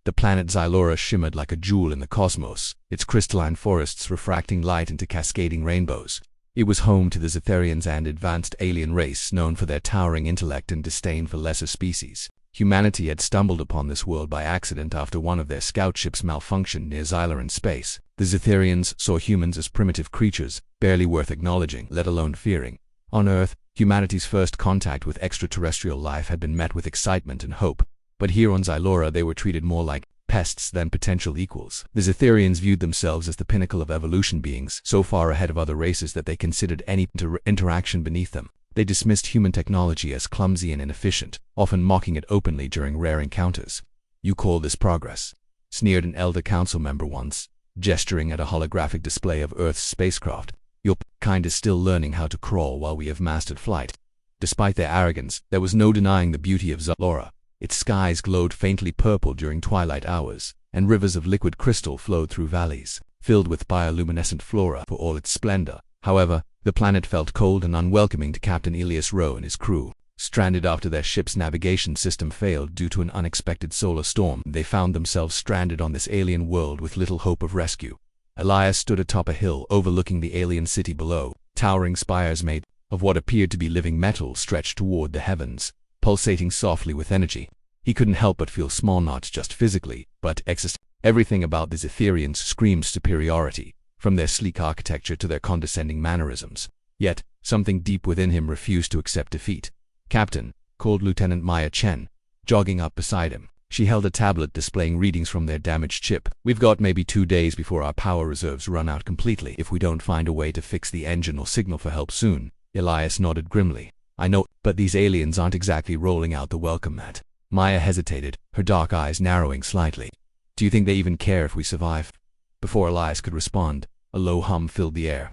The planet Xylora shimmered like a jewel in the cosmos, its crystalline forests refracting light into cascading rainbows. It was home to the Zetherians, an advanced alien race known for their towering intellect and disdain for lesser species. Humanity had stumbled upon this world by accident after one of their scout ships malfunctioned near Xylora in space. The Zetherians saw humans as primitive creatures, barely worth acknowledging, let alone fearing. On Earth, humanity's first contact with extraterrestrial life had been met with excitement and hope, but here on Xylora they were treated more like pests than potential equals. The Zetherians viewed themselves as the pinnacle of evolution, beings so far ahead of other races that they considered any interaction beneath them. They dismissed human technology as clumsy and inefficient, often mocking it openly during rare encounters. "You call this progress?" sneered an elder council member once, gesturing at a holographic display of Earth's spacecraft. "Your kind is still learning how to crawl while we have mastered flight." Despite their arrogance, there was no denying the beauty of Xylora. Its skies glowed faintly purple during twilight hours, and rivers of liquid crystal flowed through valleys, filled with bioluminescent flora for all its splendor. However, the planet felt cold and unwelcoming to Captain Elias Rowe and his crew. Stranded after their ship's navigation system failed due to an unexpected solar storm, they found themselves stranded on this alien world with little hope of rescue. Elias stood atop a hill overlooking the alien city below. Towering spires made of what appeared to be living metal stretched toward the heavens, pulsating softly with energy. He couldn't help but feel small, not just physically, but existentially. Everything about the Zetherians screamed superiority, from their sleek architecture to their condescending mannerisms. Yet, something deep within him refused to accept defeat. "Captain," called Lieutenant Maya Chen, jogging up beside him. She held a tablet displaying readings from their damaged ship. "We've got maybe 2 days before our power reserves run out completely if we don't find a way to fix the engine or signal for help soon." Elias nodded grimly. "I know, but these aliens aren't exactly rolling out the welcome mat." Maya hesitated, her dark eyes narrowing slightly. "Do you think they even care if we survive?" Before Elias could respond, a low hum filled the air,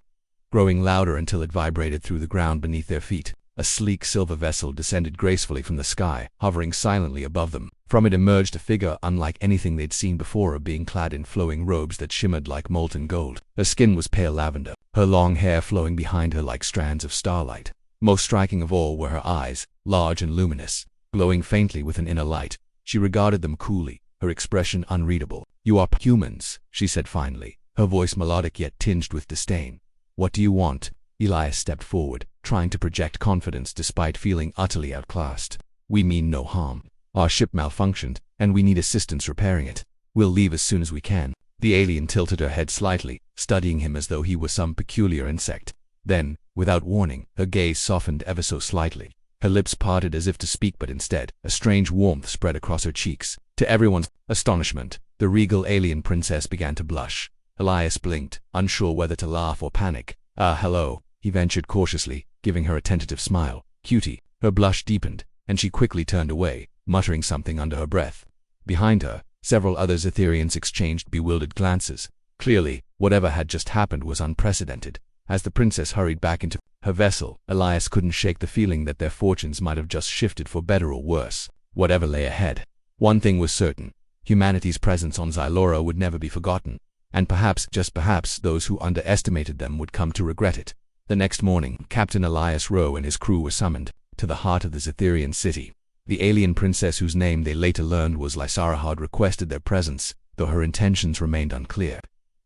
growing louder until it vibrated through the ground beneath their feet. A sleek silver vessel descended gracefully from the sky, hovering silently above them. From it emerged a figure unlike anything they'd seen before, being clad in flowing robes that shimmered like molten gold. Her skin was pale lavender, her long hair flowing behind her like strands of starlight. Most striking of all were her eyes, large and luminous, glowing faintly with an inner light. She regarded them coolly, her expression unreadable. "You are humans," she said finally, her voice melodic yet tinged with disdain. "What do you want?" Elias stepped forward, trying to project confidence despite feeling utterly outclassed. "We mean no harm. Our ship malfunctioned, and we need assistance repairing it. We'll leave as soon as we can." The alien tilted her head slightly, studying him as though he were some peculiar insect. Then, without warning, her gaze softened ever so slightly. Her lips parted as if to speak, but instead, a strange warmth spread across her cheeks. To everyone's astonishment, the regal alien princess began to blush. Elias blinked, unsure whether to laugh or panic. Hello," he ventured cautiously, giving her a tentative smile. "Cutie." Her blush deepened, and she quickly turned away, muttering something under her breath. Behind her, several other Zetherians exchanged bewildered glances. Clearly, whatever had just happened was unprecedented. As the princess hurried back into her vessel, Elias couldn't shake the feeling that their fortunes might have just shifted for better or worse. Whatever lay ahead, one thing was certain: humanity's presence on Xylora would never be forgotten, and perhaps, just perhaps, those who underestimated them would come to regret it. The next morning, Captain Elias Rowe and his crew were summoned to the heart of the Zetherian city. The alien princess, whose name they later learned was Lysara, had requested their presence, though her intentions remained unclear.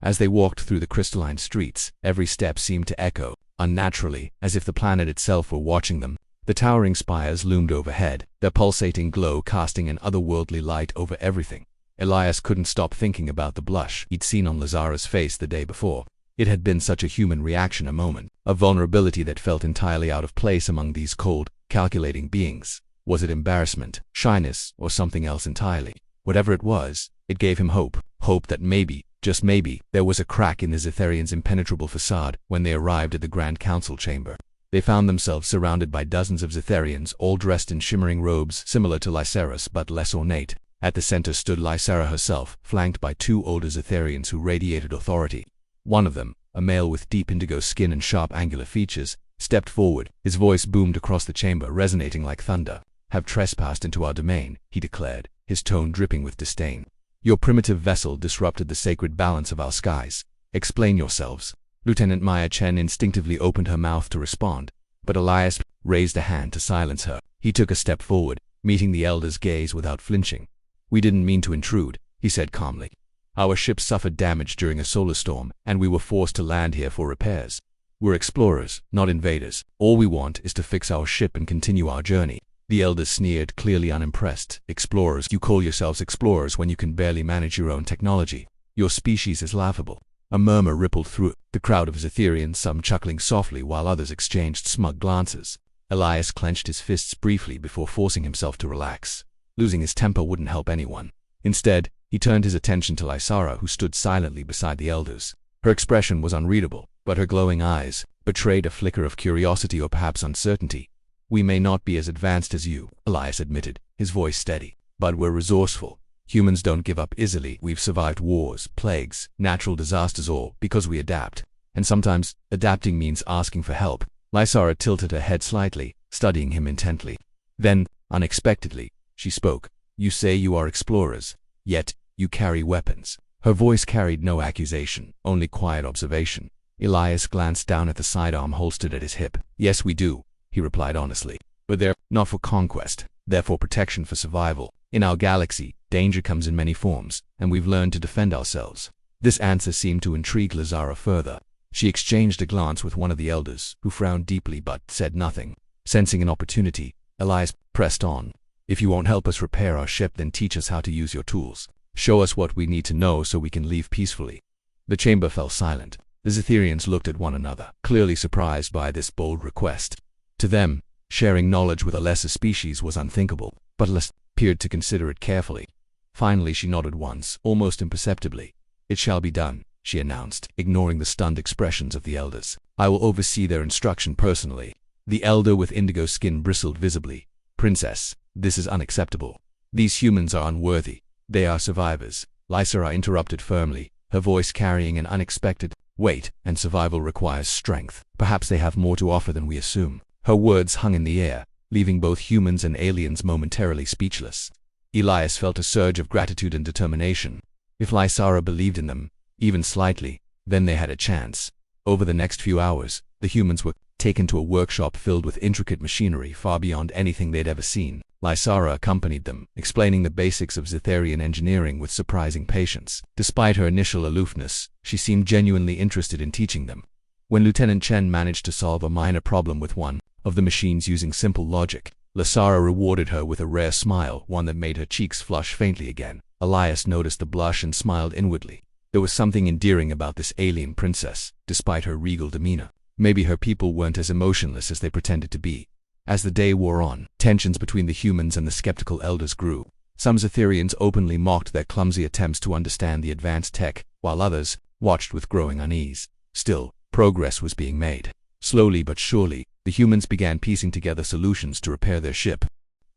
As they walked through the crystalline streets, every step seemed to echo, unnaturally, as if the planet itself were watching them. The towering spires loomed overhead, their pulsating glow casting an otherworldly light over everything. Elias couldn't stop thinking about the blush he'd seen on Lysara's face the day before. It had been such a human reaction, a moment, a vulnerability that felt entirely out of place among these cold, calculating beings. Was it embarrassment, shyness, or something else entirely? Whatever it was, it gave him hope. Hope that maybe, just maybe, there was a crack in the Zetherians' impenetrable facade. When they arrived at the Grand Council chamber, they found themselves surrounded by dozens of Zetherians, all dressed in shimmering robes similar to Lysara's but less ornate. At the center stood Lysara herself, flanked by 2 older Zetherians who radiated authority. One of them, a male with deep indigo skin and sharp angular features, stepped forward. His voice boomed across the chamber, resonating like thunder. "Have trespassed into our domain," he declared, his tone dripping with disdain. "Your primitive vessel disrupted the sacred balance of our skies. Explain yourselves." Lieutenant Maya Chen instinctively opened her mouth to respond, but Elias raised a hand to silence her. He took a step forward, meeting the elder's gaze without flinching. "We didn't mean to intrude," he said calmly. Our ship suffered damage during a solar storm, and we were forced to land here for repairs. We're explorers, not invaders. All we want is to fix our ship and continue our journey. The elders sneered, clearly unimpressed. Explorers? You call yourselves explorers when you can barely manage your own technology. Your species is laughable. A murmur rippled through the crowd of Zetherians, some chuckling softly while others exchanged smug glances. Elias clenched his fists briefly before forcing himself to relax. Losing his temper wouldn't help anyone. Instead, he turned his attention to Lysara, who stood silently beside the elders. Her expression was unreadable, but her glowing eyes betrayed a flicker of curiosity or perhaps uncertainty. We may not be as advanced as you, Elias admitted, his voice steady, but we're resourceful. Humans don't give up easily. We've survived wars, plagues, natural disasters, all because we adapt. And sometimes, adapting means asking for help. Lysara tilted her head slightly, studying him intently. Then, unexpectedly, she spoke. You say you are explorers, yet you carry weapons. Her voice carried no accusation, only quiet observation. Elias glanced down at the sidearm holstered at his hip. Yes, we do, he replied honestly. But they're not for conquest. They're for protection, for survival. In our galaxy, danger comes in many forms, and we've learned to defend ourselves. This answer seemed to intrigue Lysara further. She exchanged a glance with one of the elders, who frowned deeply but said nothing. Sensing an opportunity, Elias pressed on. If you won't help us repair our ship, then teach us how to use your tools. Show us what we need to know so we can leave peacefully. The chamber fell silent. The Zetherians looked at one another, clearly surprised by this bold request. To them, sharing knowledge with a lesser species was unthinkable, but Lys appeared to consider it carefully. Finally she nodded once, almost imperceptibly. It shall be done, she announced, ignoring the stunned expressions of the elders. I will oversee their instruction personally. The elder with indigo skin bristled visibly. Princess, this is unacceptable. These humans are unworthy. They are survivors. Lysara interrupted firmly, her voice carrying an unexpected weight, and survival requires strength. Perhaps they have more to offer than we assume. Her words hung in the air, leaving both humans and aliens momentarily speechless. Elias felt a surge of gratitude and determination. If Lysara believed in them, even slightly, then they had a chance. Over the next few hours, the humans were taken to a workshop filled with intricate machinery far beyond anything they'd ever seen. Lysara accompanied them, explaining the basics of Zetherian engineering with surprising patience. Despite her initial aloofness, she seemed genuinely interested in teaching them. When Lieutenant Chen managed to solve a minor problem with one of the machines using simple logic, Lysara rewarded her with a rare smile, one that made her cheeks flush faintly again. Elias noticed the blush and smiled inwardly. There was something endearing about this alien princess, despite her regal demeanor. Maybe her people weren't as emotionless as they pretended to be. As the day wore on, tensions between the humans and the skeptical elders grew. Some Zetherians openly mocked their clumsy attempts to understand the advanced tech, while others watched with growing unease. Still, progress was being made. Slowly but surely, the humans began piecing together solutions to repair their ship.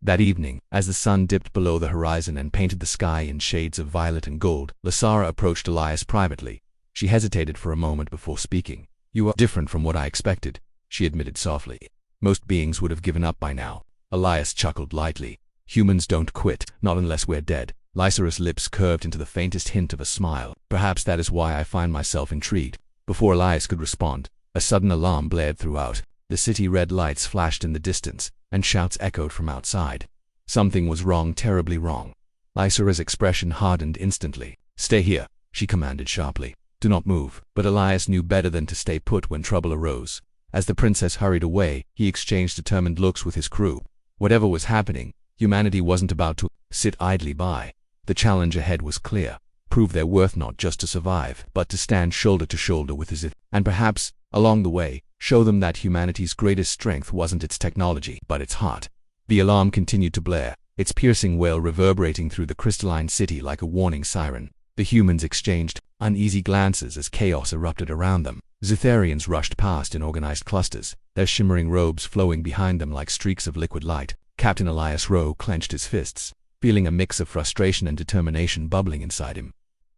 That evening, as the sun dipped below the horizon and painted the sky in shades of violet and gold, Lysara approached Elias privately. She hesitated for a moment before speaking. You are different from what I expected, she admitted softly. Most beings would have given up by now. Elias chuckled lightly. Humans don't quit, not unless we're dead. Lysara's lips curved into the faintest hint of a smile. Perhaps that is why I find myself intrigued. Before Elias could respond, a sudden alarm blared throughout. The city red lights flashed in the distance, and shouts echoed from outside. Something was wrong, terribly wrong. Lysara's expression hardened instantly. Stay here, she commanded sharply. Do not move. But Elias knew better than to stay put when trouble arose. As the princess hurried away, he exchanged determined looks with his crew. Whatever was happening, humanity wasn't about to sit idly by. The challenge ahead was clear. Prove their worth not just to survive, but to stand shoulder to shoulder with his and perhaps, along the way, show them that humanity's greatest strength wasn't its technology, but its heart. The alarm continued to blare, its piercing wail reverberating through the crystalline city like a warning siren. The humans exchanged uneasy glances as chaos erupted around them. Zetherians rushed past in organized clusters, their shimmering robes flowing behind them like streaks of liquid light. Captain Elias Rowe clenched his fists, feeling a mix of frustration and determination bubbling inside him.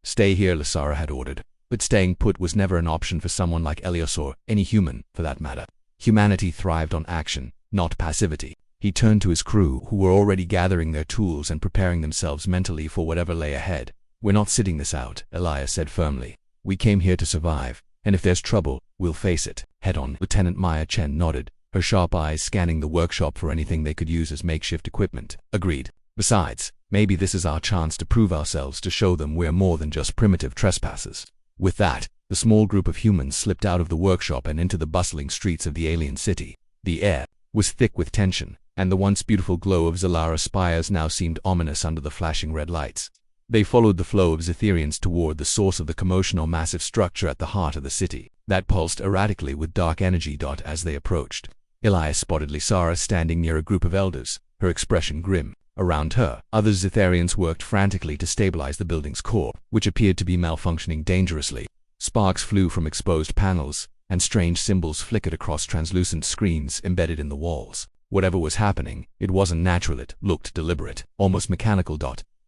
Stay here, Lysara had ordered. But staying put was never an option for someone like Elias or any human, for that matter. Humanity thrived on action, not passivity. He turned to his crew, who were already gathering their tools and preparing themselves mentally for whatever lay ahead. We're not sitting this out, Elias said firmly. We came here to survive, and if there's trouble, we'll face it, head-on. Lieutenant Maya Chen nodded, her sharp eyes scanning the workshop for anything they could use as makeshift equipment. Agreed. Besides, Maybe this is our chance to prove ourselves, to show them we're more than just primitive trespassers. With that, the small group of humans slipped out of the workshop and into the bustling streets of the alien city. The air was thick with tension, and the once beautiful glow of Zalara spires now seemed ominous under the flashing red lights. They followed the flow of Zetherians toward the source of the commotion, or massive structure at the heart of the city that pulsed erratically with dark energy. As they approached, Elias spotted Lysara standing near a group of elders, her expression grim. Around her, other Zetherians worked frantically to stabilize the building's core, which appeared to be malfunctioning dangerously. Sparks flew from exposed panels, and strange symbols flickered across translucent screens embedded in the walls. Whatever was happening, it wasn't natural. It looked deliberate, almost mechanical.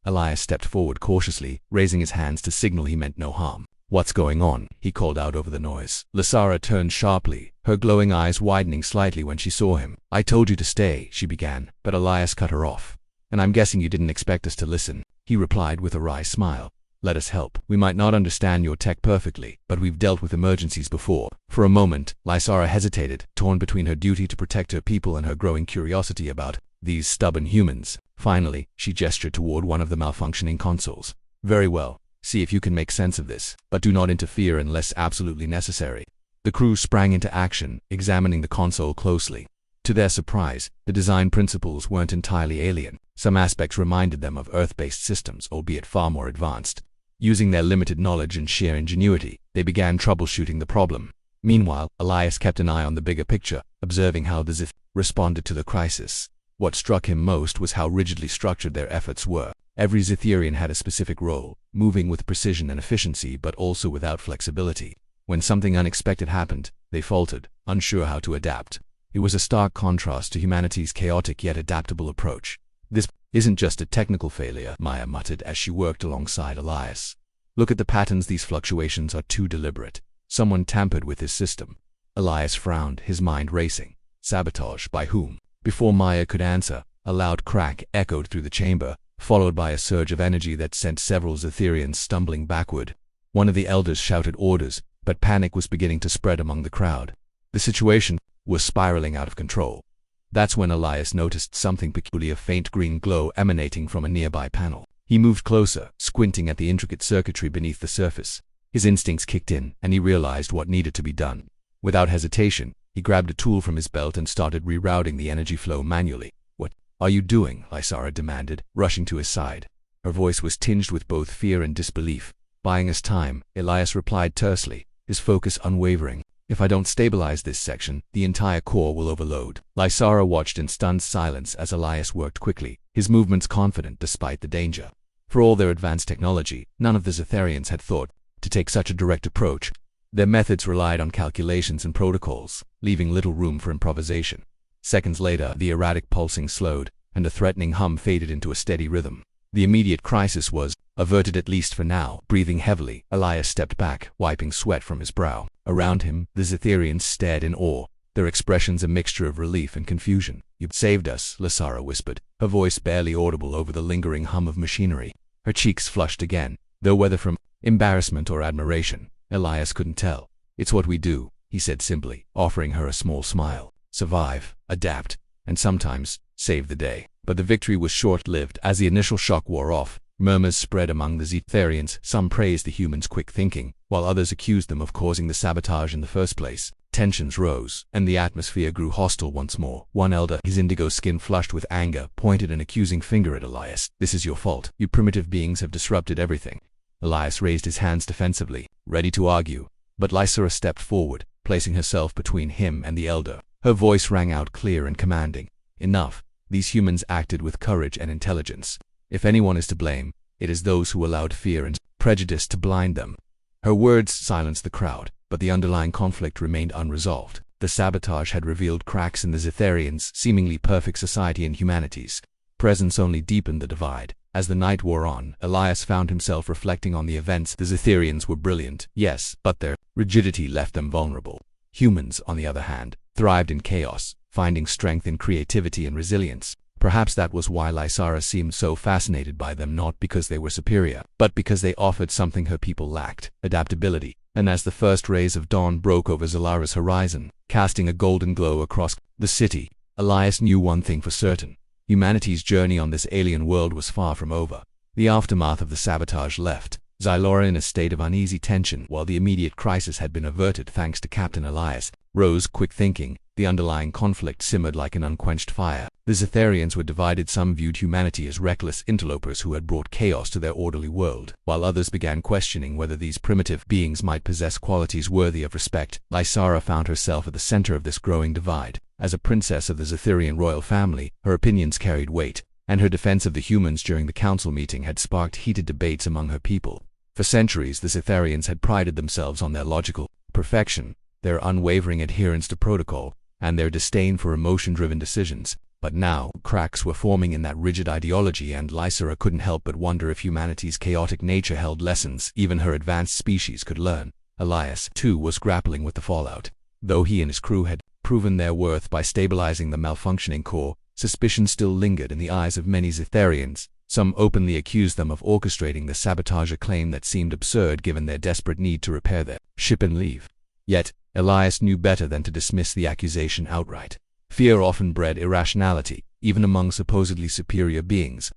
Elias stepped forward cautiously, raising his hands to signal he meant no harm. "What's going on?" he called out over the noise. Lysara turned sharply, her glowing eyes widening slightly when she saw him. "I told you to stay," she began, but Elias cut her off. "And I'm guessing you didn't expect us to listen," he replied with a wry smile. "Let us help. We might not understand your tech perfectly, but we've dealt with emergencies before." For a moment, Lysara hesitated, torn between her duty to protect her people and her growing curiosity about these stubborn humans. Finally, she gestured toward one of the malfunctioning consoles. "Very well. See if you can make sense of this, but do not interfere unless absolutely necessary." The crew sprang into action, examining the console closely. To their surprise, the design principles weren't entirely alien. Some aspects reminded them of Earth-based systems, albeit far more advanced. Using their limited knowledge and sheer ingenuity, they began troubleshooting the problem. Meanwhile, Elias kept an eye on the bigger picture, observing how the Zith responded to the crisis. What struck him most was how rigidly structured their efforts were. Every Zetherian had a specific role, moving with precision and efficiency but also without flexibility. When something unexpected happened, they faltered, unsure how to adapt. It was a stark contrast to humanity's chaotic yet adaptable approach. "This isn't just a technical failure," Maya muttered as she worked alongside Elias. "Look at the patterns. These fluctuations are too deliberate. Someone tampered with his system." Elias frowned, his mind racing. Sabotage by whom? Before Maya could answer, a loud crack echoed through the chamber, followed by a surge of energy that sent several Zetherians stumbling backward. One of the elders shouted orders, but panic was beginning to spread among the crowd. The situation was spiraling out of control. That's when Elias noticed something peculiar, a faint green glow emanating from a nearby panel. He moved closer, squinting at the intricate circuitry beneath the surface. His instincts kicked in, and he realized what needed to be done. Without hesitation, he grabbed a tool from his belt and started rerouting the energy flow manually. "What are you doing?" Lysara demanded, rushing to his side. Her voice was tinged with both fear and disbelief. "Buying us time," Elias replied tersely, his focus unwavering. "If I don't stabilize this section, the entire core will overload." Lysara watched in stunned silence as Elias worked quickly, his movements confident despite the danger. For all their advanced technology, none of the Zetherians had thought to take such a direct approach. Their methods relied on calculations and protocols, leaving little room for improvisation. Seconds later, the erratic pulsing slowed, and a threatening hum faded into a steady rhythm. The immediate crisis was averted, at least for now. Breathing heavily, Elias stepped back, wiping sweat from his brow. Around him, the Zetherians stared in awe, their expressions a mixture of relief and confusion. "You've saved us," Lysara whispered, her voice barely audible over the lingering hum of machinery. Her cheeks flushed again, though whether from embarrassment or admiration, Elias couldn't tell. "It's what we do," he said simply, offering her a small smile. "Survive, adapt, and sometimes save the day." But the victory was short-lived. As the initial shock wore off, murmurs spread among the Zetherians. Some praised the humans' quick thinking, while others accused them of causing the sabotage in the first place. Tensions rose, and the atmosphere grew hostile once more. One elder, his indigo skin flushed with anger, pointed an accusing finger at Elias. "This is your fault. You primitive beings have disrupted everything." Elias raised his hands defensively, ready to argue, but Lysara stepped forward, placing herself between him and the elder. Her voice rang out clear and commanding. "Enough. These humans acted with courage and intelligence. If anyone is to blame, it is those who allowed fear and prejudice to blind them." Her words silenced the crowd, but the underlying conflict remained unresolved. The sabotage had revealed cracks in the Zetherians' seemingly perfect society and humanity's presence only deepened the divide. As the night wore on, Elias found himself reflecting on the events. The Zetherians were brilliant, yes, but their rigidity left them vulnerable. Humans, on the other hand, thrived in chaos, finding strength in creativity and resilience. Perhaps that was why Lysara seemed so fascinated by them, not because they were superior, but because they offered something her people lacked: adaptability. And as the first rays of dawn broke over Zalara's horizon, casting a golden glow across the city, Elias knew one thing for certain. Humanity's journey on this alien world was far from over. The aftermath of the sabotage left Xylora in a state of uneasy tension. While the immediate crisis had been averted thanks to Captain Elias, Rose, quick thinking, the underlying conflict simmered like an unquenched fire. The Zetharians were divided. Some viewed humanity as reckless interlopers who had brought chaos to their orderly world, while others began questioning whether these primitive beings might possess qualities worthy of respect. Lysara found herself at the center of this growing divide. As a princess of the Zetharian royal family, her opinions carried weight, and her defense of the humans during the council meeting had sparked heated debates among her people. For centuries, the Zetharians had prided themselves on their logical perfection, their unwavering adherence to protocol, and their disdain for emotion-driven decisions. But now, cracks were forming in that rigid ideology, and Lysara couldn't help but wonder if humanity's chaotic nature held lessons even her advanced species could learn. Elias, too, was grappling with the fallout. Though he and his crew had proven their worth by stabilizing the malfunctioning core, suspicion still lingered in the eyes of many Zetharians. Some openly accused them of orchestrating the sabotage, a claim that seemed absurd given their desperate need to repair their ship and leave. Yet, Elias knew better than to dismiss the accusation outright. Fear often bred irrationality, even among supposedly superior beings.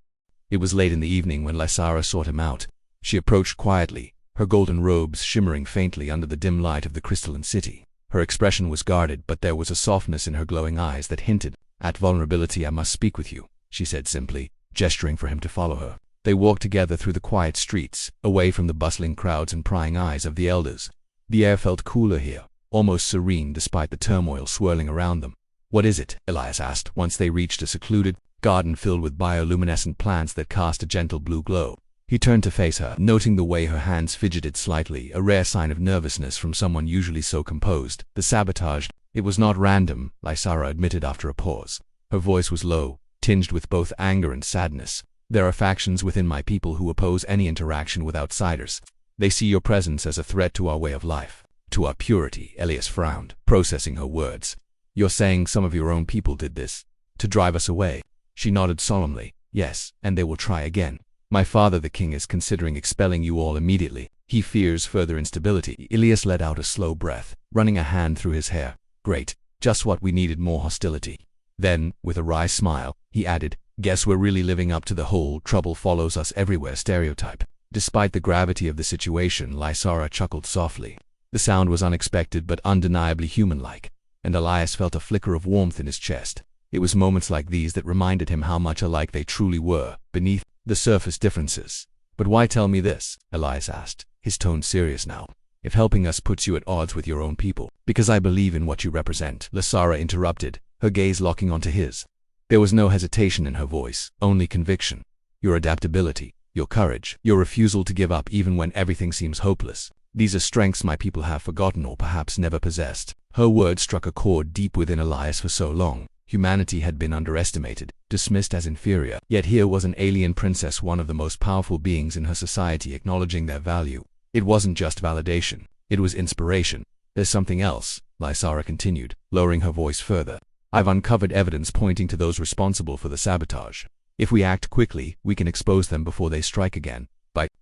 It was late in the evening when Lysara sought him out. She approached quietly, her golden robes shimmering faintly under the dim light of the crystalline city. Her expression was guarded, but there was a softness in her glowing eyes that hinted at vulnerability. "I must speak with you," she said simply, gesturing for him to follow her. They walked together through the quiet streets, away from the bustling crowds and prying eyes of the elders. The air felt cooler here, almost serene despite the turmoil swirling around them. "What is it?" Elias asked, once they reached a secluded garden filled with bioluminescent plants that cast a gentle blue glow. He turned to face her, noting the way her hands fidgeted slightly, a rare sign of nervousness from someone usually so composed. "The sabotage, it was not random," Lysara admitted after a pause. Her voice was low, tinged with both anger and sadness. "There are factions within my people who oppose any interaction with outsiders. They see your presence as a threat to our way of life, to our purity." Elias frowned, processing her words. "You're saying some of your own people did this? To drive us away?" She nodded solemnly. "Yes, and they will try again. My father the king is considering expelling you all immediately. He fears further instability." Elias let out a slow breath, running a hand through his hair. "Great, just what we needed, more hostility." Then, with a wry smile, he added, "Guess we're really living up to the whole trouble follows us everywhere stereotype." Despite the gravity of the situation, Lysara chuckled softly. The sound was unexpected but undeniably human-like, and Elias felt a flicker of warmth in his chest. It was moments like these that reminded him how much alike they truly were, beneath the surface differences. "But why tell me this?" Elias asked, his tone serious now. "If helping us puts you at odds with your own people." "Because I believe in what you represent," Lysara interrupted, her gaze locking onto his. There was no hesitation in her voice, only conviction. "Your adaptability, your courage, your refusal to give up even when everything seems hopeless. These are strengths my people have forgotten or perhaps never possessed." Her words struck a chord deep within Elias. For so long, humanity had been underestimated, dismissed as inferior. Yet here was an alien princess, one of the most powerful beings in her society, acknowledging their value. It wasn't just validation, it was inspiration. "There's something else," Lysara continued, lowering her voice further. "I've uncovered evidence pointing to those responsible for the sabotage. If we act quickly, we can expose them before they strike again."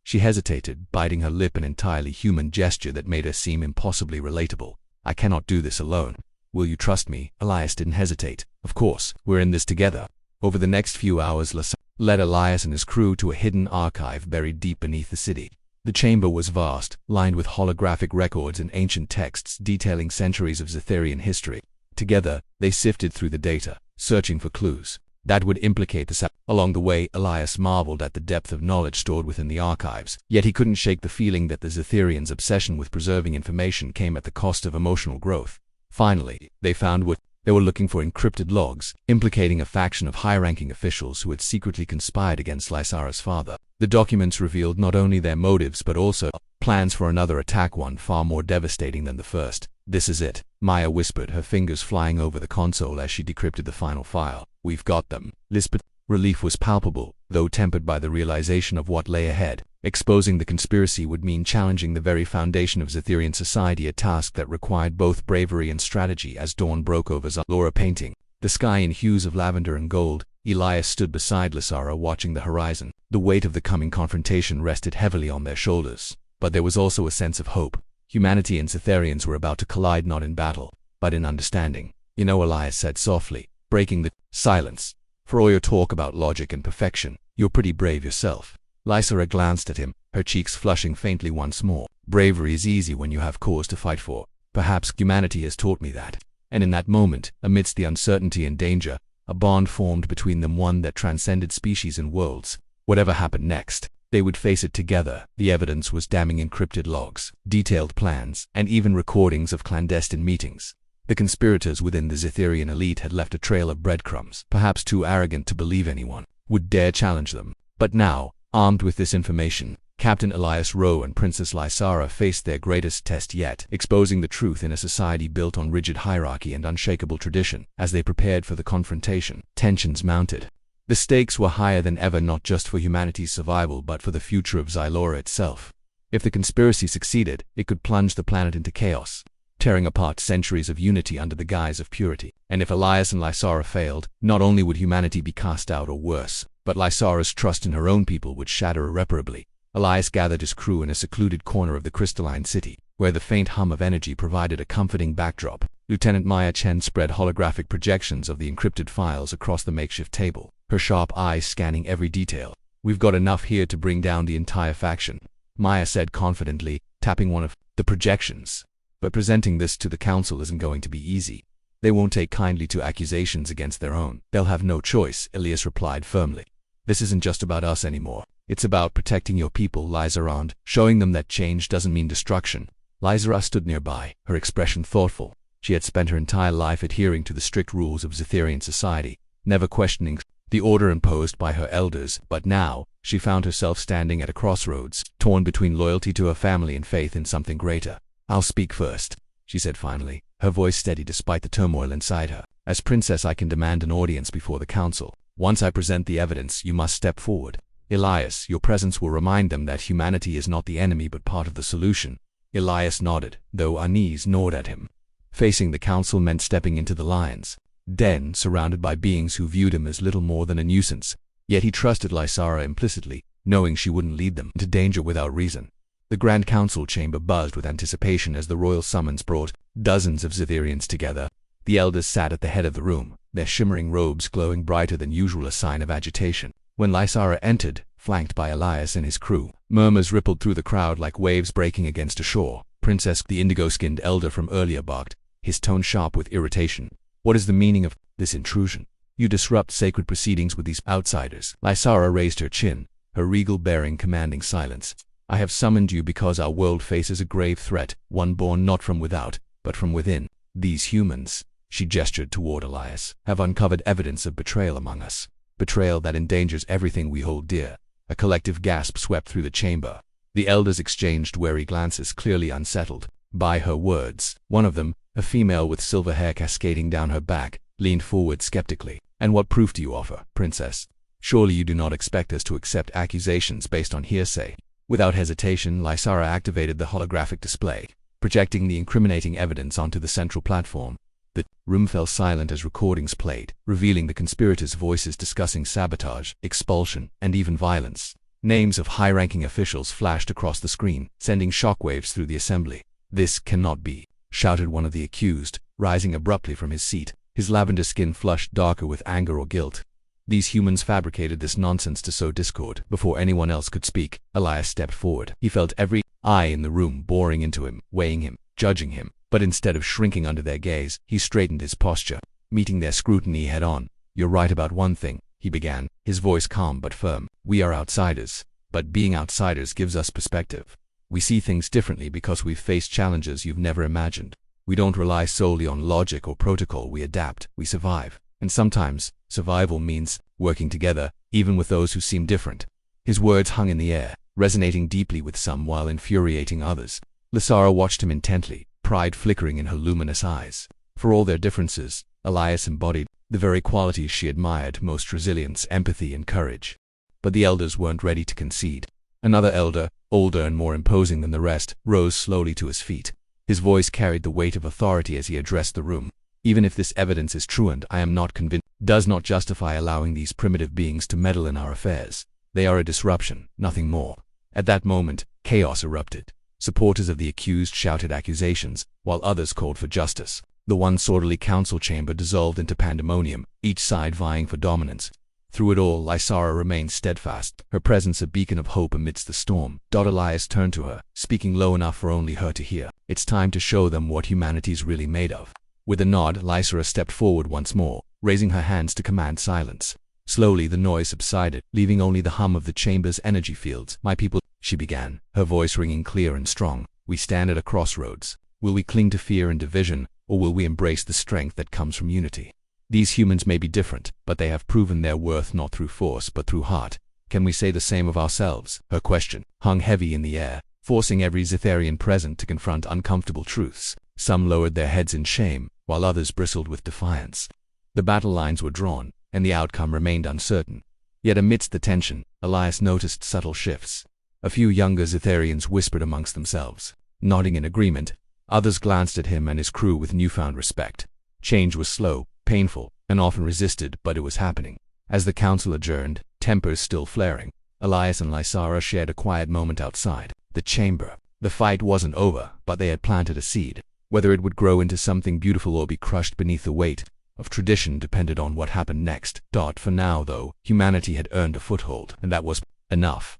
She hesitated, biting her lip, an entirely human gesture that made her seem impossibly relatable. "I cannot do this alone. Will you trust me?" Elias didn't hesitate. "Of course, we're in this together." Over the next few hours, Lysara led Elias and his crew to a hidden archive buried deep beneath the city. The chamber was vast, lined with holographic records and ancient texts detailing centuries of Zetharian history. Together, they sifted through the data, searching for clues that would implicate the sabotage. Along the way, Elias marveled at the depth of knowledge stored within the archives, yet he couldn't shake the feeling that the Zetharians' obsession with preserving information came at the cost of emotional growth. Finally, they found what they were looking for: encrypted logs, implicating a faction of high-ranking officials who had secretly conspired against Lysara's father. The documents revealed not only their motives but also plans for another attack, one far more devastating than the first. "This is it," Maya whispered, her fingers flying over the console as she decrypted the final file. "We've got them." Lisbeth's relief was palpable, though tempered by the realization of what lay ahead. Exposing the conspiracy would mean challenging the very foundation of Zetharian society, a task that required both bravery and strategy. As dawn broke over Xylora, painting the sky in hues of lavender and gold, Elias stood beside Lysara, watching the horizon. The weight of the coming confrontation rested heavily on their shoulders, but there was also a sense of hope. Humanity and Zetharians were about to collide, not in battle, but in understanding. "You know," Elias said softly, breaking the silence, For all your talk about logic and perfection, you're pretty brave yourself. Lysara glanced at him, her cheeks flushing faintly once more. Bravery is easy when you have cause to fight for. Perhaps humanity has taught me that. And in that moment, amidst the uncertainty and danger, a bond formed between them, one that transcended species and worlds. Whatever happened next, they would face it together. The evidence was damning: encrypted logs, detailed plans, and even recordings of clandestine meetings. The conspirators within the Zetherian elite had left a trail of breadcrumbs. Perhaps too arrogant to believe anyone would dare challenge them. But now, armed with this information, Captain Elias Rowe and Princess Lysara faced their greatest test yet, exposing the truth in a society built on rigid hierarchy and unshakable tradition. As they prepared for the confrontation, tensions mounted. The stakes were higher than ever, not just for humanity's survival but for the future of Xylora itself. If the conspiracy succeeded, it could plunge the planet into chaos, tearing apart centuries of unity under the guise of purity. And if Elias and Lysara failed, not only would humanity be cast out, or worse, but Lysara's trust in her own people would shatter irreparably. Elias gathered his crew in a secluded corner of the crystalline city, where the faint hum of energy provided a comforting backdrop. Lieutenant Maya Chen spread holographic projections of the encrypted files across the makeshift table, her sharp eyes scanning every detail. "We've got enough here to bring down the entire faction," Maya said confidently, tapping one of the projections. "But presenting this to the council isn't going to be easy. They won't take kindly to accusations against their own." "They'll have no choice," Elias replied firmly. "This isn't just about us anymore. It's about protecting your people, Lysara, and showing them that change doesn't mean destruction." Lysara stood nearby, her expression thoughtful. She had spent her entire life adhering to the strict rules of Zetherian society, never questioning the order imposed by her elders. But now, she found herself standing at a crossroads, torn between loyalty to her family and faith in something greater. "I'll speak first," she said finally, her voice steady despite the turmoil inside her. "As princess, I can demand an audience before the council. Once I present the evidence, you must step forward. Elias, your presence will remind them that humanity is not the enemy but part of the solution." Elias nodded, though unease gnawed at him. Facing the council meant stepping into the lion's den, surrounded by beings who viewed him as little more than a nuisance. Yet he trusted Lysara implicitly, knowing she wouldn't lead them into danger without reason. The Grand Council chamber buzzed with anticipation as the royal summons brought dozens of Zetherians together. The elders sat at the head of the room, their shimmering robes glowing brighter than usual, a sign of agitation. When Lysara entered, flanked by Elias and his crew, murmurs rippled through the crowd like waves breaking against a shore. "Princess," the indigo-skinned elder from earlier barked, his tone sharp with irritation. "What is the meaning of this intrusion? You disrupt sacred proceedings with these outsiders." Lysara raised her chin, her regal bearing commanding silence. "I have summoned you because our world faces a grave threat, one born not from without, but from within. These humans," she gestured toward Elias, "have uncovered evidence of betrayal among us. Betrayal that endangers everything we hold dear." A collective gasp swept through the chamber. The elders exchanged wary glances, clearly unsettled by her words. One of them, a female with silver hair cascading down her back, leaned forward skeptically. "And what proof do you offer, Princess? Surely you do not expect us to accept accusations based on hearsay?" Without hesitation, Lysara activated the holographic display, projecting the incriminating evidence onto the central platform. The room fell silent as recordings played, revealing the conspirators' voices discussing sabotage, expulsion, and even violence. Names of high-ranking officials flashed across the screen, sending shockwaves through the assembly. "This cannot be," shouted one of the accused, rising abruptly from his seat, his lavender skin flushed darker with anger or guilt. "These humans fabricated this nonsense to sow discord." Before anyone else could speak, Elias stepped forward. He felt every eye in the room boring into him, weighing him, judging him. But instead of shrinking under their gaze, he straightened his posture, meeting their scrutiny head-on. "You're right about one thing," he began, his voice calm but firm. "We are outsiders, but being outsiders gives us perspective. We see things differently because we've faced challenges you've never imagined. We don't rely solely on logic or protocol, we adapt, we survive. And sometimes, survival means working together, even with those who seem different." His words hung in the air, resonating deeply with some while infuriating others. Lysara watched him intently, pride flickering in her luminous eyes. For all their differences, Elias embodied the very qualities she admired most: resilience, empathy, and courage. But the elders weren't ready to concede. Another elder, older and more imposing than the rest, rose slowly to his feet. His voice carried the weight of authority as he addressed the room. "Even if this evidence is truant, I am not convinced does not justify allowing these primitive beings to meddle in our affairs. They are a disruption, nothing more." At that moment, chaos erupted. Supporters of the accused shouted accusations, while others called for justice. The once orderly council chamber dissolved into pandemonium, each side vying for dominance. Through it all, Lysara remained steadfast, her presence a beacon of hope amidst the storm. Elias turned to her, speaking low enough for only her to hear. It's time to show them what humanity's really made of. With a nod, Lysara stepped forward once more, raising her hands to command silence. Slowly the noise subsided, leaving only the hum of the chamber's energy fields. My people, she began, her voice ringing clear and strong. We stand at a crossroads. Will we cling to fear and division, or will we embrace the strength that comes from unity? These humans may be different, but they have proven their worth not through force but through heart. Can we say the same of ourselves? Her question hung heavy in the air, forcing every Zetharian present to confront uncomfortable truths. Some lowered their heads in shame, while others bristled with defiance. The battle lines were drawn, and the outcome remained uncertain. Yet amidst the tension, Elias noticed subtle shifts. A few younger Zetharians whispered amongst themselves, nodding in agreement. Others glanced at him and his crew with newfound respect. Change was slow, painful, and often resisted, but it was happening. As the council adjourned, tempers still flaring, Elias and Lysara shared a quiet moment outside the chamber. The fight wasn't over, but they had planted a seed. Whether it would grow into something beautiful or be crushed beneath the weight of tradition depended on what happened next. For now, though, humanity had earned a foothold, and that was enough.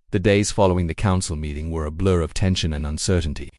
The days following the council meeting were a blur of tension and uncertainty.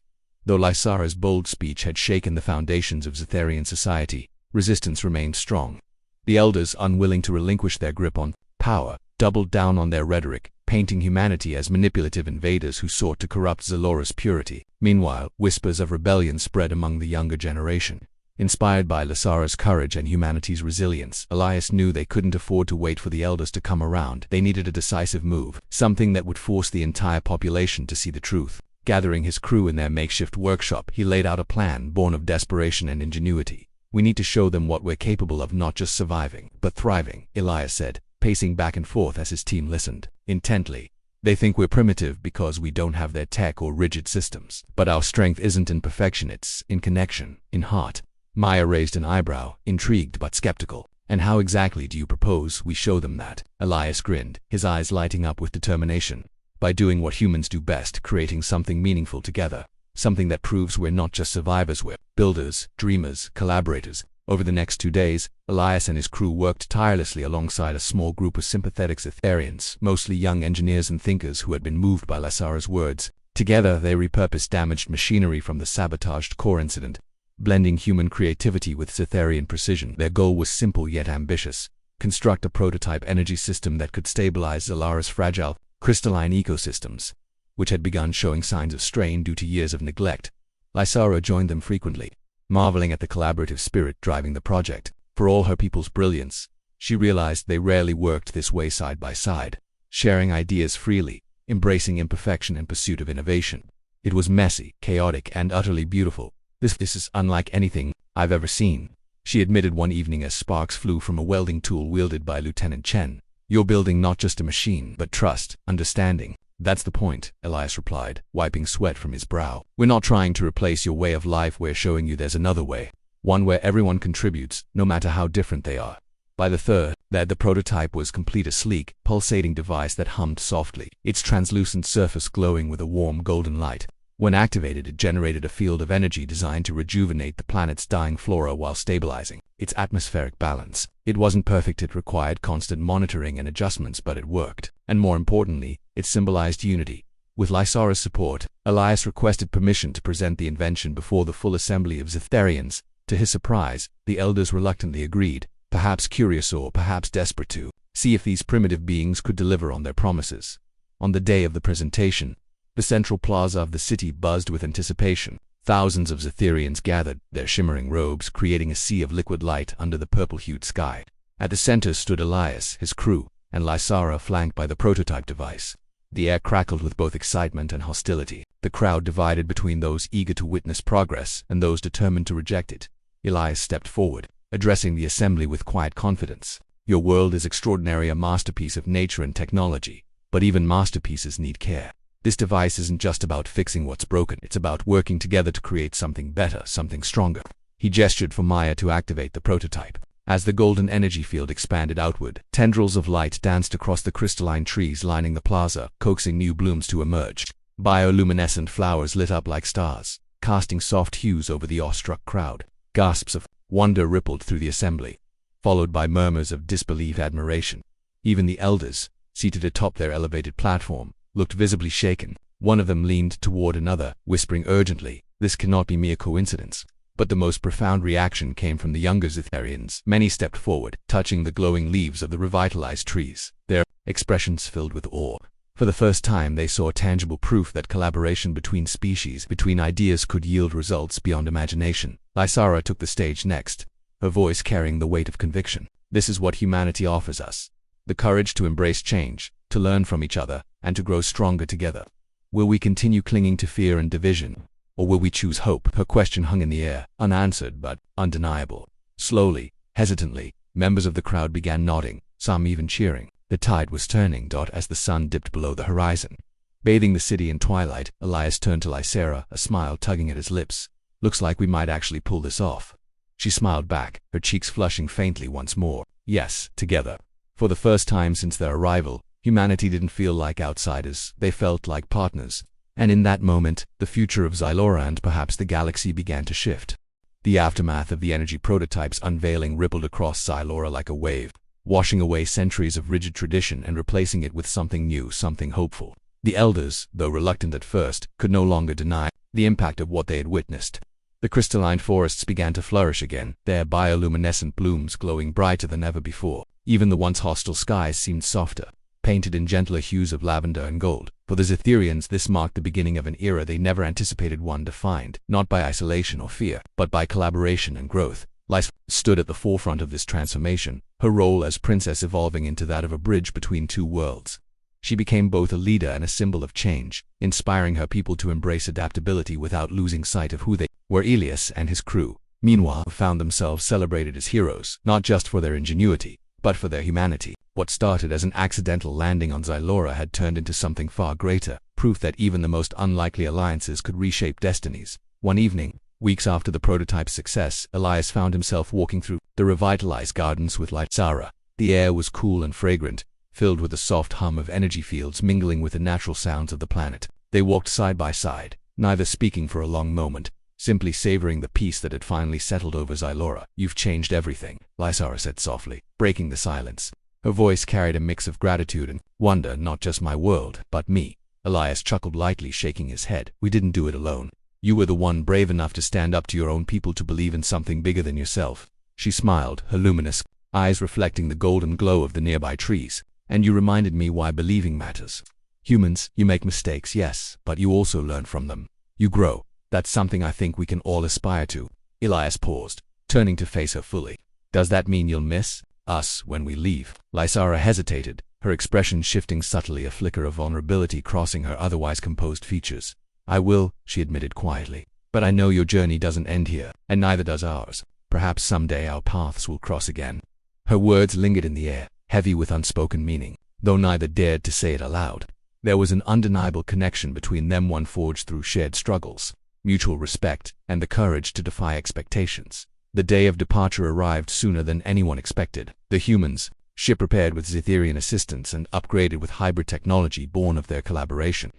Though Lysara's bold speech had shaken the foundations of Zetharian society, resistance remained strong. The elders, unwilling to relinquish their grip on power, doubled down on their rhetoric, painting humanity as manipulative invaders who sought to corrupt Zalora's purity. Meanwhile, whispers of rebellion spread among the younger generation. Inspired by Lysara's courage and humanity's resilience, Elias knew they couldn't afford to wait for the elders to come around. They needed a decisive move, something that would force the entire population to see the truth. Gathering his crew in their makeshift workshop, he laid out a plan born of desperation and ingenuity. We need to show them what we're capable of, not just surviving, but thriving, Elias said, pacing back and forth as his team listened intently. They think we're primitive because we don't have their tech or rigid systems. But our strength isn't in perfection, it's in connection, in heart. Maya raised an eyebrow, intrigued but skeptical. And how exactly do you propose we show them that? Elias grinned, his eyes lighting up with determination. By doing what humans do best, creating something meaningful together. Something that proves we're not just survivors, we're builders, dreamers, collaborators. Over the next 2 days, Elias and his crew worked tirelessly alongside a small group of sympathetic Zetharians, mostly young engineers and thinkers who had been moved by Lysara's words. Together, they repurposed damaged machinery from the sabotaged core incident, blending human creativity with Zetharian precision. Their goal was simple yet ambitious: construct a prototype energy system that could stabilize Zalora's fragile, crystalline ecosystems, which had begun showing signs of strain due to years of neglect. Lysara joined them frequently, marveling at the collaborative spirit driving the project. For all her people's brilliance, she realized they rarely worked this way side by side, sharing ideas freely, embracing imperfection in pursuit of innovation. It was messy, chaotic, and utterly beautiful. This is unlike anything I've ever seen, she admitted one evening as sparks flew from a welding tool wielded by Lieutenant Chen. You're building not just a machine, but trust, understanding. That's the point, Elias replied, wiping sweat from his brow. We're not trying to replace your way of life, we're showing you there's another way. One where everyone contributes, no matter how different they are. By the third, the prototype was complete, a sleek, pulsating device that hummed softly, its translucent surface glowing with a warm golden light. When activated, it generated a field of energy designed to rejuvenate the planet's dying flora while stabilizing its atmospheric balance. It wasn't perfect, it required constant monitoring and adjustments, but it worked. And more importantly, it symbolized unity. With Lysara's support, Elias requested permission to present the invention before the full assembly of Zetharians. To his surprise, the elders reluctantly agreed, perhaps curious or perhaps desperate to see if these primitive beings could deliver on their promises. On the day of the presentation, the central plaza of the city buzzed with anticipation. Thousands of Zetharians gathered, their shimmering robes creating a sea of liquid light under the purple-hued sky. At the center stood Elias, his crew, and Lysara flanked by the prototype device. The air crackled with both excitement and hostility. The crowd divided between those eager to witness progress and those determined to reject it. Elias stepped forward, addressing the assembly with quiet confidence. Your world is extraordinary, a masterpiece of nature and technology, but even masterpieces need care. This device isn't just about fixing what's broken, it's about working together to create something better, something stronger. He gestured for Maya to activate the prototype. As the golden energy field expanded outward, tendrils of light danced across the crystalline trees lining the plaza, coaxing new blooms to emerge. Bioluminescent flowers lit up like stars, casting soft hues over the awestruck crowd. Gasps of wonder rippled through the assembly, followed by murmurs of disbelief and admiration. Even the elders, seated atop their elevated platform, looked visibly shaken. One of them leaned toward another, whispering urgently, "This cannot be mere coincidence." But the most profound reaction came from the younger Zitharians. Many stepped forward, touching the glowing leaves of the revitalized trees, their expressions filled with awe. For the first time they saw tangible proof that collaboration between species, between ideas, could yield results beyond imagination. Lysara took the stage next, her voice carrying the weight of conviction. "This is what humanity offers us. The courage to embrace change, to learn from each other, and to grow stronger together. Will we continue clinging to fear and division, or will we choose hope?" Her question hung in the air, unanswered but undeniable. Slowly, hesitantly, members of the crowd began nodding, some even cheering. The tide was turning. As the sun dipped below the horizon, bathing the city in twilight, Elias turned to Lysara, a smile tugging at his lips. "Looks like we might actually pull this off." She smiled back, her cheeks flushing faintly once more. "Yes, together." For the first time since their arrival, humanity didn't feel like outsiders, they felt like partners. And in that moment, the future of Xylora and perhaps the galaxy began to shift. The aftermath of the energy prototype's unveiling rippled across Xylora like a wave, washing away centuries of rigid tradition and replacing it with something new, something hopeful. The elders, though reluctant at first, could no longer deny the impact of what they had witnessed. The crystalline forests began to flourish again, their bioluminescent blooms glowing brighter than ever before. Even the once hostile skies seemed softer, painted in gentler hues of lavender and gold. For the Zitharians, this marked the beginning of an era they never anticipated, one defined not by isolation or fear, but by collaboration and growth. Lysara stood at the forefront of this transformation, her role as princess evolving into that of a bridge between two worlds. She became both a leader and a symbol of change, inspiring her people to embrace adaptability without losing sight of who they were. Elias and his crew, meanwhile, found themselves celebrated as heroes, not just for their ingenuity, but for their humanity. What started as an accidental landing on Xylora had turned into something far greater, proof that even the most unlikely alliances could reshape destinies. One evening, weeks after the prototype's success, Elias found himself walking through the revitalized gardens with Lysara. The air was cool and fragrant, filled with the soft hum of energy fields mingling with the natural sounds of the planet. They walked side by side, neither speaking for a long moment, simply savoring the peace that had finally settled over Xylora. "You've changed everything," Lysara said softly, breaking the silence. Her voice carried a mix of gratitude and wonder. "Not just my world, but me." Elias chuckled lightly, shaking his head. "We didn't do it alone. You were the one brave enough to stand up to your own people, to believe in something bigger than yourself." She smiled, her luminous eyes reflecting the golden glow of the nearby trees. "And you reminded me why believing matters. Humans, you make mistakes, yes, but you also learn from them. You grow. That's something I think we can all aspire to." Elias paused, turning to face her fully. "Does that mean you'll miss us when we leave?" Lysara hesitated, her expression shifting subtly, a flicker of vulnerability crossing her otherwise composed features. "I will," she admitted quietly. "But I know your journey doesn't end here, and neither does ours. Perhaps someday our paths will cross again." Her words lingered in the air, heavy with unspoken meaning, though neither dared to say it aloud. There was an undeniable connection between them, one forged through shared struggles, mutual respect, and the courage to defy expectations. The day of departure arrived sooner than anyone expected. The humans, ship prepared with Zitharian assistance and upgraded with hybrid technology born of their collaboration,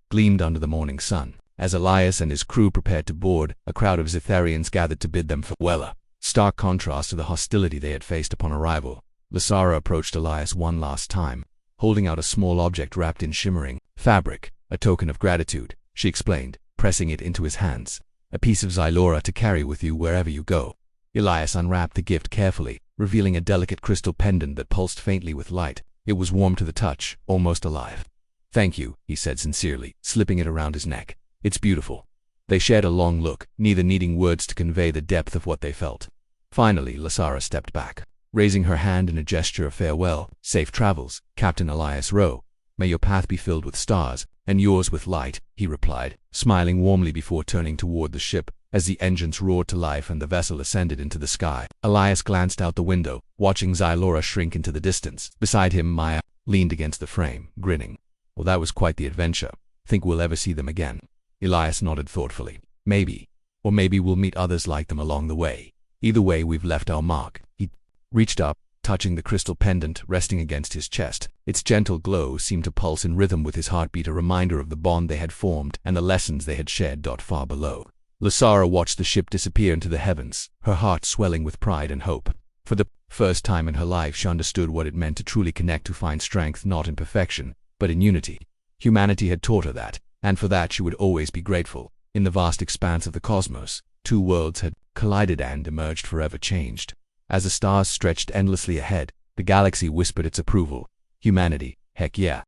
gleamed under the morning sun. As Elias and his crew prepared to board, a crowd of Zitharians gathered to bid them farewell, a stark contrast to the hostility they had faced upon arrival. Lysara approached Elias one last time, holding out a small object wrapped in shimmering fabric. "A token of gratitude," she explained, pressing it into his hands. "A piece of Xylora to carry with you wherever you go." Elias unwrapped the gift carefully, revealing a delicate crystal pendant that pulsed faintly with light. It was warm to the touch, almost alive. "Thank you," he said sincerely, slipping it around his neck. "It's beautiful." They shared a long look, neither needing words to convey the depth of what they felt. Finally, Lysara stepped back, raising her hand in a gesture of farewell. "Safe travels, Captain Elias Rowe. May your path be filled with stars, and yours with light," he replied, smiling warmly before turning toward the ship. As the engines roared to life and the vessel ascended into the sky, Elias glanced out the window, watching Xylora shrink into the distance. Beside him, Maya leaned against the frame, grinning. "Well, that was quite the adventure. Think we'll ever see them again?" Elias nodded thoughtfully. "Maybe. Or maybe we'll meet others like them along the way. Either way, we've left our mark." He reached up, touching the crystal pendant resting against his chest. Its gentle glow seemed to pulse in rhythm with his heartbeat, a reminder of the bond they had formed and the lessons they had shared. Far below, Lasara watched the ship disappear into the heavens, her heart swelling with pride and hope. For the first time in her life, she understood what it meant to truly connect, to find strength not in perfection, but in unity. Humanity had taught her that, and for that she would always be grateful. In the vast expanse of the cosmos, two worlds had collided and emerged forever changed. As the stars stretched endlessly ahead, the galaxy whispered its approval. Humanity, heck yeah.